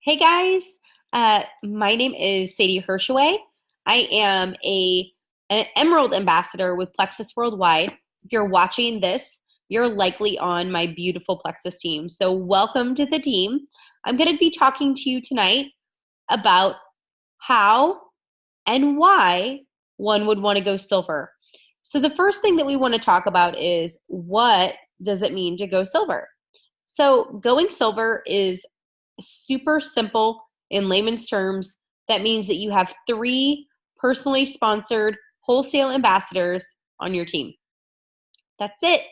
Hey guys, my name is Sadie Hershaway. I am an Emerald Ambassador with Plexus Worldwide. If you're watching this, you're likely on my beautiful Plexus team. So welcome to the team. I'm going to be talking to you tonight about how and why one would want to go silver. So the first thing that we want to talk about is what does it mean to go silver? So going silver is super simple in layman's terms. That means that you have 3 personally sponsored wholesale ambassadors on your team. That's it.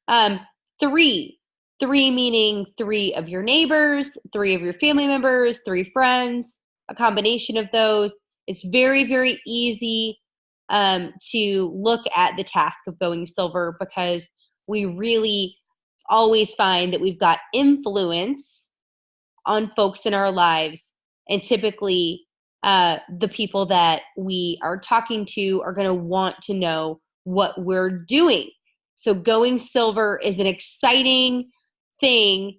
Um, 3. 3 meaning 3 of your neighbors, 3 of your family members, 3 friends, a combination of those. It's very, very easy to look at the task of going silver because we really always find that we've got influence on folks in our lives. And typically, the people that we are talking to are going to want to know what we're doing. So, going silver is an exciting thing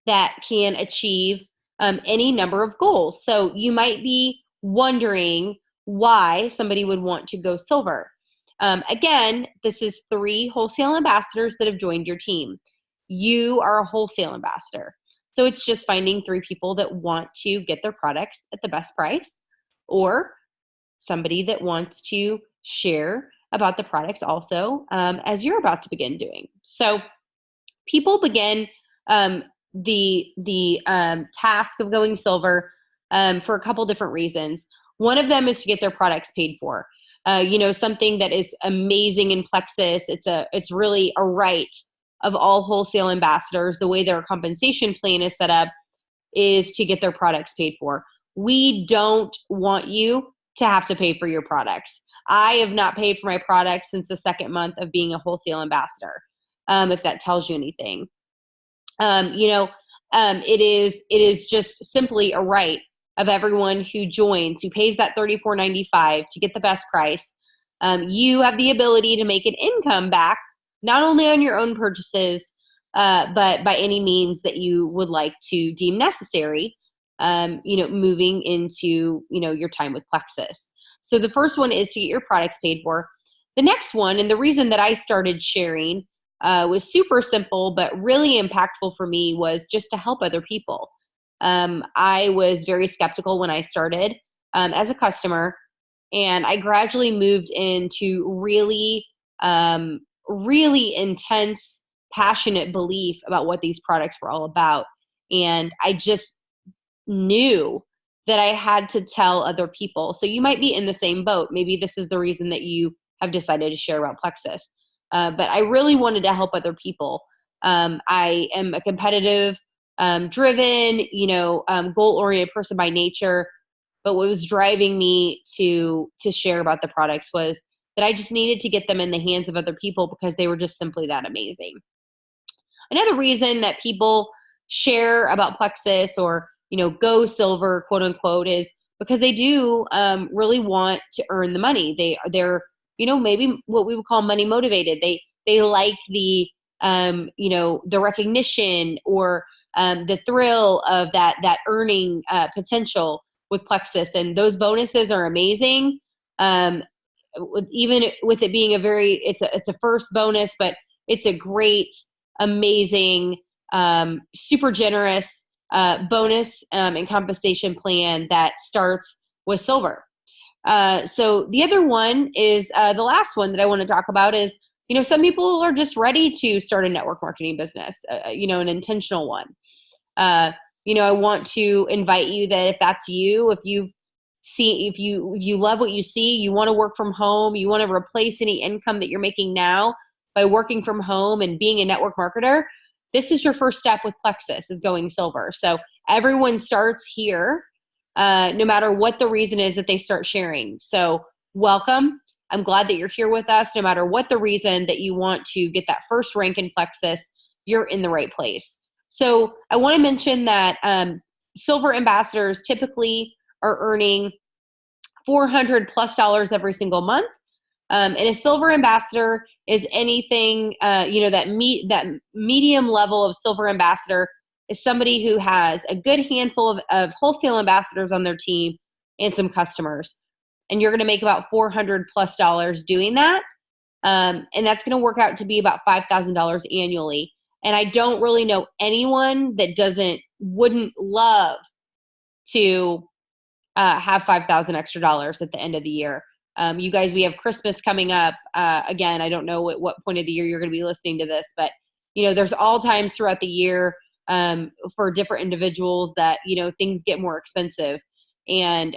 that can achieve any number of goals. So, you might be wondering why somebody would want to go silver. Again, this is 3 wholesale ambassadors that have joined your team. You are a wholesale ambassador. So it's just finding 3 people that want to get their products at the best price, or somebody that wants to share about the products also, as you're about to begin doing. So people begin the task of going silver for a couple different reasons. One of them is to get their products paid for. Something that is amazing in Plexus. It's really a right of all wholesale ambassadors. The way their compensation plan is set up is to get their products paid for. We don't want you to have to pay for your products. I have not paid for my products since the 2nd month of being a wholesale ambassador, if that tells you anything. It is just simply a right of everyone who joins, who pays that $34.95 to get the best price. You have the ability to make an income back, not only on your own purchases, but by any means that you would like to deem necessary, moving into, your time with Plexus. So the first one is to get your products paid for. The next one, and the reason that I started sharing was super simple, but really impactful for me, was just to help other people. I was very skeptical when I started as a customer, and I gradually moved into really intense, passionate belief about what these products were all about. And I just knew that I had to tell other people. So you might be in the same boat. Maybe this is the reason that you have decided to share about Plexus. But I really wanted to help other people. I am a competitive, driven, goal-oriented person by nature. But what was driving me to share about the products was that I just needed to get them in the hands of other people because they were just simply that amazing. Another reason that people share about Plexus or, go silver, quote unquote, is because they do really want to earn the money. They're maybe what we would call money motivated. They like the recognition or the thrill of that earning potential with Plexus, and those bonuses are amazing. Even with it being it's a first bonus, but it's a great, amazing, super generous bonus and compensation plan that starts with silver. So the other one is the last one that I want to talk about is, some people are just ready to start a network marketing business, an intentional one. I want to invite you that if that's you, if you love what you see, you want to work from home, you want to replace any income that you're making now by working from home and being a network marketer, this is your first step with Plexus, is going silver. So everyone starts here, no matter what the reason is that they start sharing. So welcome. I'm glad that you're here with us. No matter what the reason that you want to get that first rank in Plexus, you're in the right place. So I want to mention that silver ambassadors typically are earning $400+ every single month. And a silver ambassador is anything, that medium level of silver ambassador is somebody who has a good handful of wholesale ambassadors on their team and some customers. And you're going to make about $400+ doing that. And that's going to work out to be about $5,000 annually. And I don't really know anyone that wouldn't love to have $5,000 extra dollars at the end of the year. You guys, we have Christmas coming up. Again, I don't know at what point of the year you're going to be listening to this, but there's all times throughout the year for different individuals that things get more expensive. And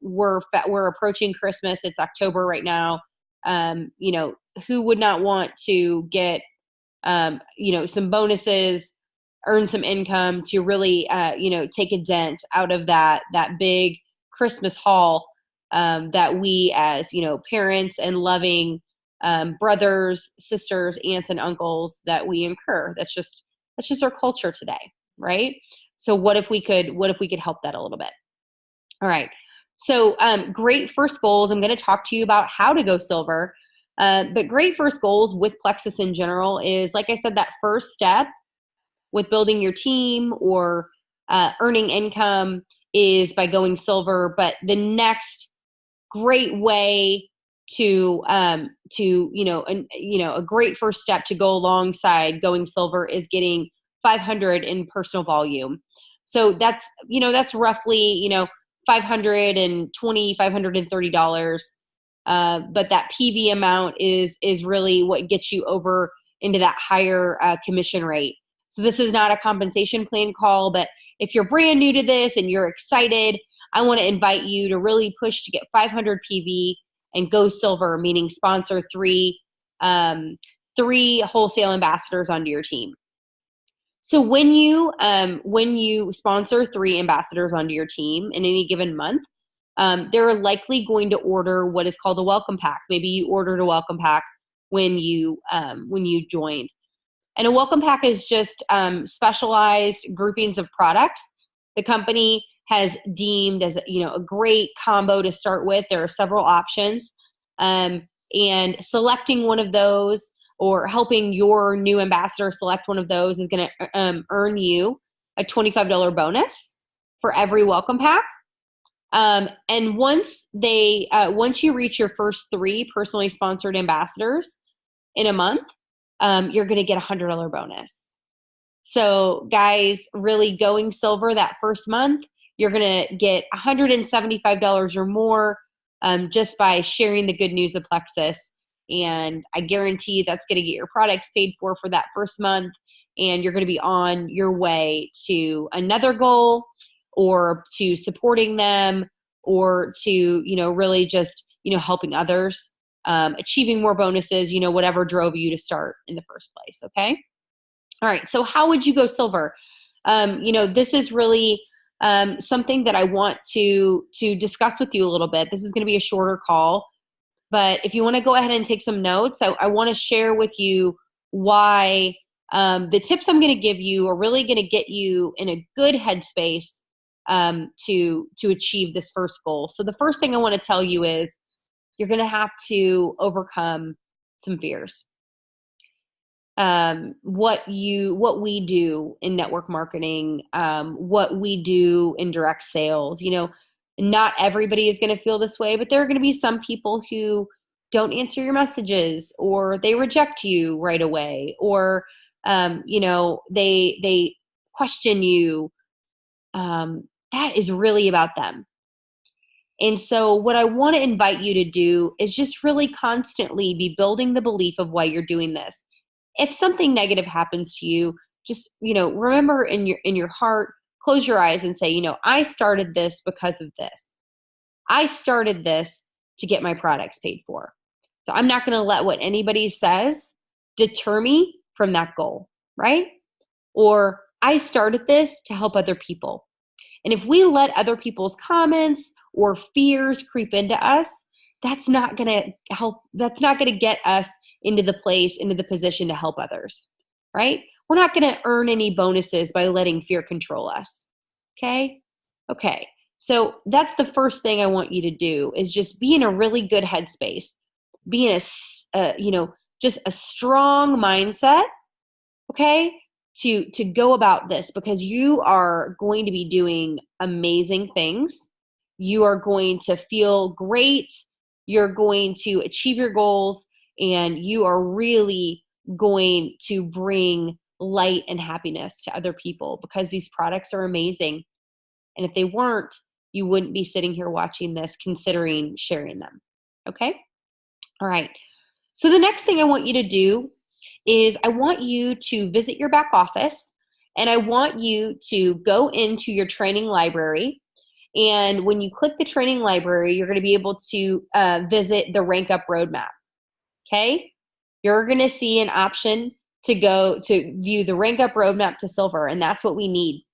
we're approaching Christmas. It's October right now. Who would not want to get some bonuses, earn some income to really take a dent out of that big Christmas haul that we as parents and loving brothers, sisters, aunts, and uncles that we incur. That's just our culture today, right? So what if we could help that a little bit? All right. So great first goals. I'm going to talk to you about how to go silver. But great first goals with Plexus in general is, like I said, that first step with building your team or earning income is by going silver. But the next great way to a great first step to go alongside going silver is getting 500 in personal volume. So that's roughly $520, $530. But that PV amount is really what gets you over into that higher commission rate. So this is not a compensation plan call, but if you're brand new to this and you're excited, I want to invite you to really push to get 500 PV and go silver, meaning sponsor three wholesale ambassadors onto your team. So when you sponsor 3 ambassadors onto your team in any given month, they're likely going to order what is called a welcome pack. Maybe you ordered a welcome pack when you joined. And a welcome pack is just specialized groupings of products the company has deemed as a great combo to start with. There are several options, and selecting one of those or helping your new ambassador select one of those is going to earn you a $25 bonus for every welcome pack. And once you reach your first 3 personally sponsored ambassadors in a month, you're going to get a $100 bonus. So guys, really going silver that first month, you're going to get $175 or more just by sharing the good news of Plexus. And I guarantee that's going to get your products paid for that first month. And you're going to be on your way to another goal, or to supporting them, or to, really just, helping others, achieving more bonuses, whatever drove you to start in the first place. Okay. All right. So how would you go silver? This is really something that I want to discuss with you a little bit. This is going to be a shorter call, but if you want to go ahead and take some notes, I want to share with you why the tips I'm going to give you are really going to get you in a good headspace to achieve this first goal. So the first thing I want to tell you is you're going to have to overcome some fears. What we do in network marketing, what we do in direct sales, not everybody is going to feel this way, but there are going to be some people who don't answer your messages, or they reject you right away, or, they question you. That is really about them. And so what I want to invite you to do is just really constantly be building the belief of why you're doing this. If something negative happens to you, just, remember in your heart, close your eyes and say, I started this because of this. I started this to get my products paid for. So I'm not going to let what anybody says deter me from that goal, right? Or I started this to help other people. And if we let other people's comments or fears creep into us, that's not going to help. That's not going to get us into the position to help others, right? We're not going to earn any bonuses by letting fear control us. Okay. So that's the first thing I want you to do, is just be in a really good headspace, be in just a strong mindset. Okay. to go about this, because you are going to be doing amazing things. You are going to feel great. You're going to achieve your goals, and you are really going to bring light and happiness to other people, because these products are amazing. And if they weren't, you wouldn't be sitting here watching this, considering sharing them. Okay? All right. So the next thing I want you to do is I want you to visit your back office, and I want you to go into your training library. And when you click the training library, you're going to be able to visit the Rank Up Roadmap. Okay? You're going to see an option to go to view the Rank Up Roadmap to Silver, and that's what we need.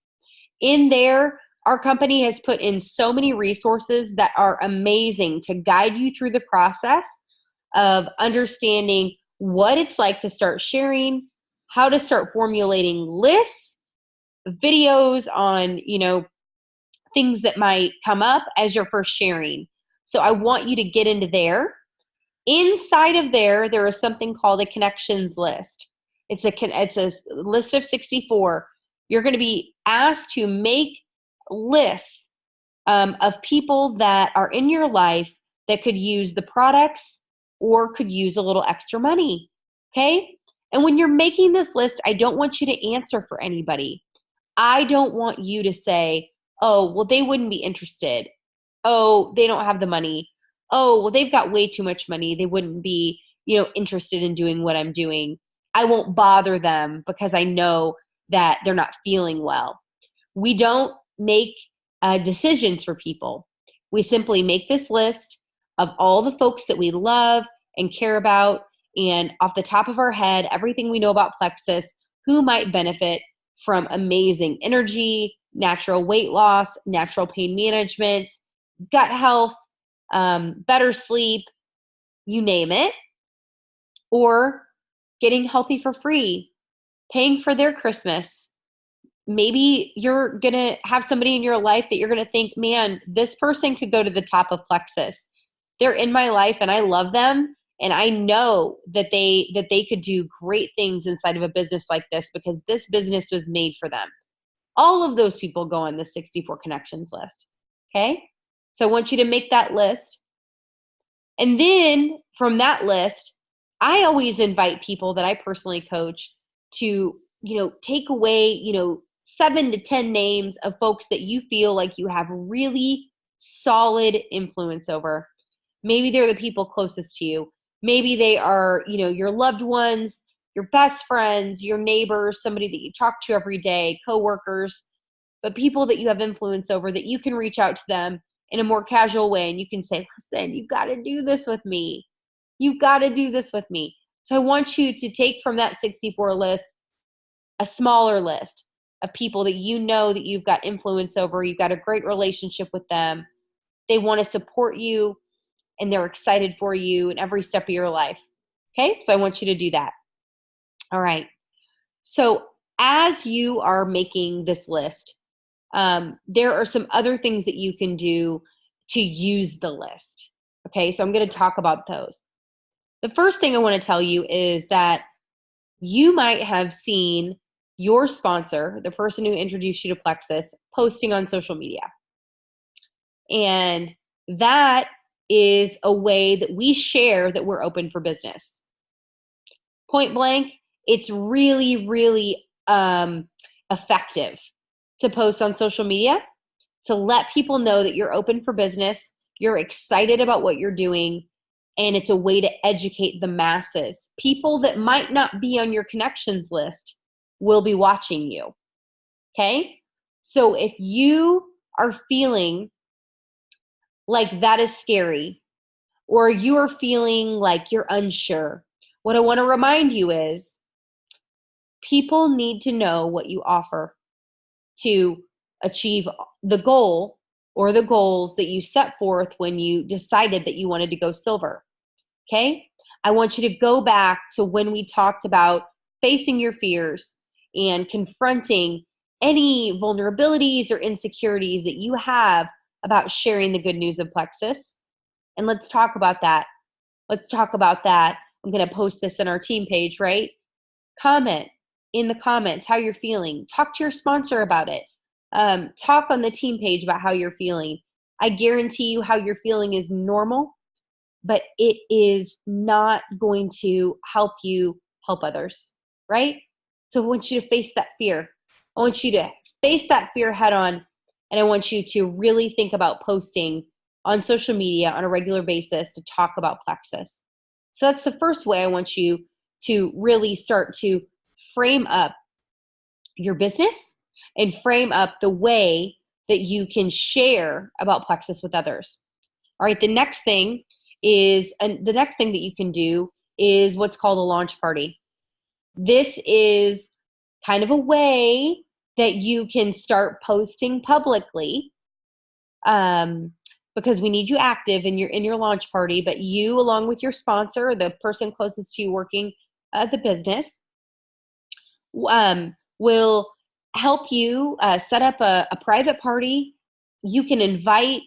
In there, our company has put in so many resources that are amazing to guide you through the process of understanding what it's like to start sharing, how to start formulating lists, videos on, things that might come up as you're first sharing. So I want you to get into there. Inside of there, there is something called a connections list. It's a list of 64. You're going to be asked to make lists of people that are in your life that could use the products or could use a little extra money. Okay? And when you're making this list, I don't want you to answer for anybody. I don't want you to say, oh, well, they wouldn't be interested. Oh, they don't have the money. Oh, well, they've got way too much money. They wouldn't be, interested in doing what I'm doing. I won't bother them because I know that they're not feeling well. We don't make decisions for people. We simply make this list of all the folks that we love and care about, and off the top of our head, everything we know about Plexus, who might benefit from amazing energy, natural weight loss, natural pain management, gut health, better sleep, you name it, or getting healthy for free, paying for their Christmas. Maybe you're going to have somebody in your life that you're going to think, man, this person could go to the top of Plexus. They're in my life and I love them. And I know that they could do great things inside of a business like this because this business was made for them. All of those people go on the 64 connections list. Okay? So I want you to make that list. And then from that list, I always invite people that I personally coach to, take away, 7 to 10 names of folks that you feel like you have really solid influence over. Maybe they're the people closest to you. Maybe they are, your loved ones, your best friends, your neighbors, somebody that you talk to every day, coworkers, but people that you have influence over that you can reach out to them in a more casual way. And you can say, listen, you've got to do this with me. You've got to do this with me. So I want you to take from that 64 list a smaller list of people that you know that you've got influence over. You've got a great relationship with them. They want to support you and they're excited for you in every step of your life. Okay, so I want you to do that. All right. So as you are making this list, there are some other things that you can do to use the list. Okay, so I'm going to talk about those. The first thing I want to tell you is that you might have seen your sponsor, the person who introduced you to Plexus, posting on social media. And that is a way that we share that we're open for business. Point blank, it's really, really effective to post on social media, to let people know that you're open for business, you're excited about what you're doing, and it's a way to educate the masses. People that might not be on your connections list will be watching you, okay? So if you are feeling like that is scary, or you are feeling like you're unsure, what I want to remind you is people need to know what you offer to achieve the goal or the goals that you set forth when you decided that you wanted to go silver. Okay? I want you to go back to when we talked about facing your fears and confronting any vulnerabilities or insecurities that you have about sharing the good news of Plexus. And let's talk about that. Let's talk about that. I'm going to post this in our team page, right? Comment. in the comments how you're feeling. Talk to your sponsor about it. Talk on the team page about how you're feeling. I guarantee you how you're feeling is normal, but it is not going to help you help others, right? So I want you to face that fear. I want you to face that fear head on, and I want you to really think about posting on social media on a regular basis to talk about Plexus. So that's the first way I want you to really start to frame up your business and frame up the way that you can share about Plexus with others. All right, the next thing that you can do is what's called a launch party. This is kind of a way that you can start posting publicly, because we need you active in your launch party, but you, along with your sponsor, or the person closest to you working the business, will help you set up a private party. You can invite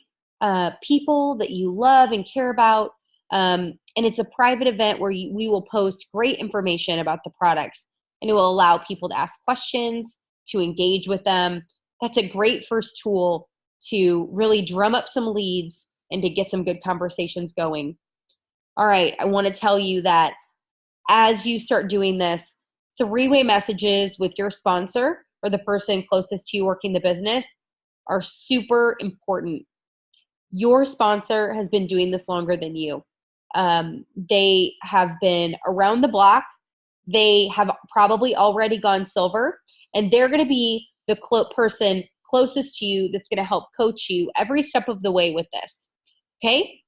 people that you love and care about, and it's a private event where we will post great information about the products, and it will allow people to ask questions, to engage with them. That's a great first tool to really drum up some leads and to get some good conversations going. All right, I want to tell you that as you start doing this, three-way messages with your sponsor or the person closest to you working the business are super important. Your sponsor has been doing this longer than you. They have been around the block. They have probably already gone silver, and they're going to be the person closest to you that's going to help coach you every step of the way with this. Okay?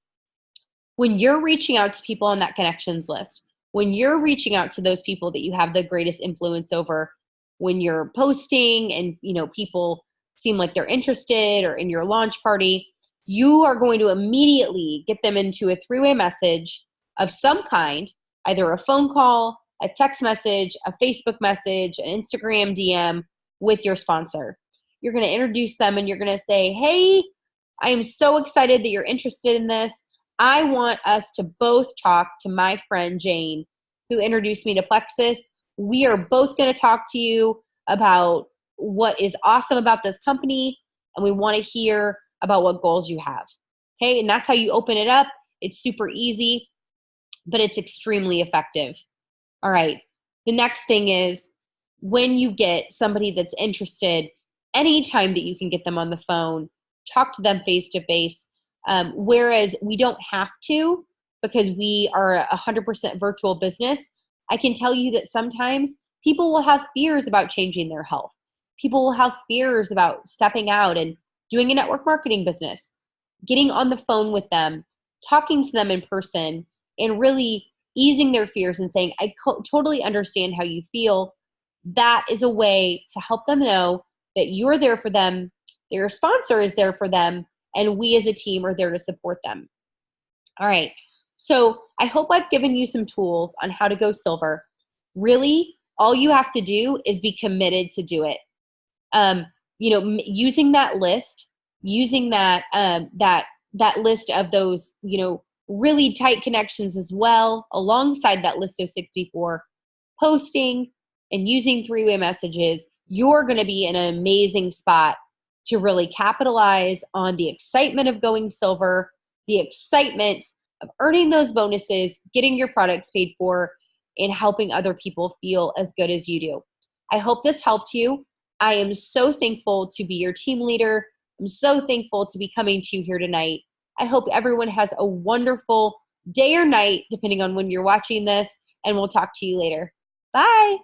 When you're reaching out to people on that connections list, when you're reaching out to those people that you have the greatest influence over, when you're posting and people seem like they're interested, or in your launch party, you are going to immediately get them into a three-way message of some kind, either a phone call, a text message, a Facebook message, an Instagram DM with your sponsor. You're going to introduce them and you're going to say, hey, I am so excited that you're interested in this. I want us to both talk to my friend Jane, who introduced me to Plexus. We are both going to talk to you about what is awesome about this company, and we want to hear about what goals you have. Okay, and that's how you open it up. It's super easy, but it's extremely effective. All right, the next thing is, when you get somebody that's interested, anytime that you can get them on the phone, talk to them face to face. Whereas we don't have to, because we are a 100% virtual business, I can tell you that sometimes people will have fears about changing their health. People will have fears about stepping out and doing a network marketing business. Getting on the phone with them, talking to them in person, and really easing their fears and saying, I totally understand how you feel. That is a way to help them know that you're there for them, that your sponsor is there for them, and we as a team are there to support them. All right, so I hope I've given you some tools on how to go silver. Really, all you have to do is be committed to do it. Using that list, using that list of those, really tight connections as well, alongside that list of 64, posting and using three-way messages, you're going to be in an amazing spot to really capitalize on the excitement of going silver, the excitement of earning those bonuses, getting your products paid for, and helping other people feel as good as you do. I hope this helped you. I am so thankful to be your team leader. I'm so thankful to be coming to you here tonight. I hope everyone has a wonderful day or night, depending on when you're watching this, and we'll talk to you later. Bye.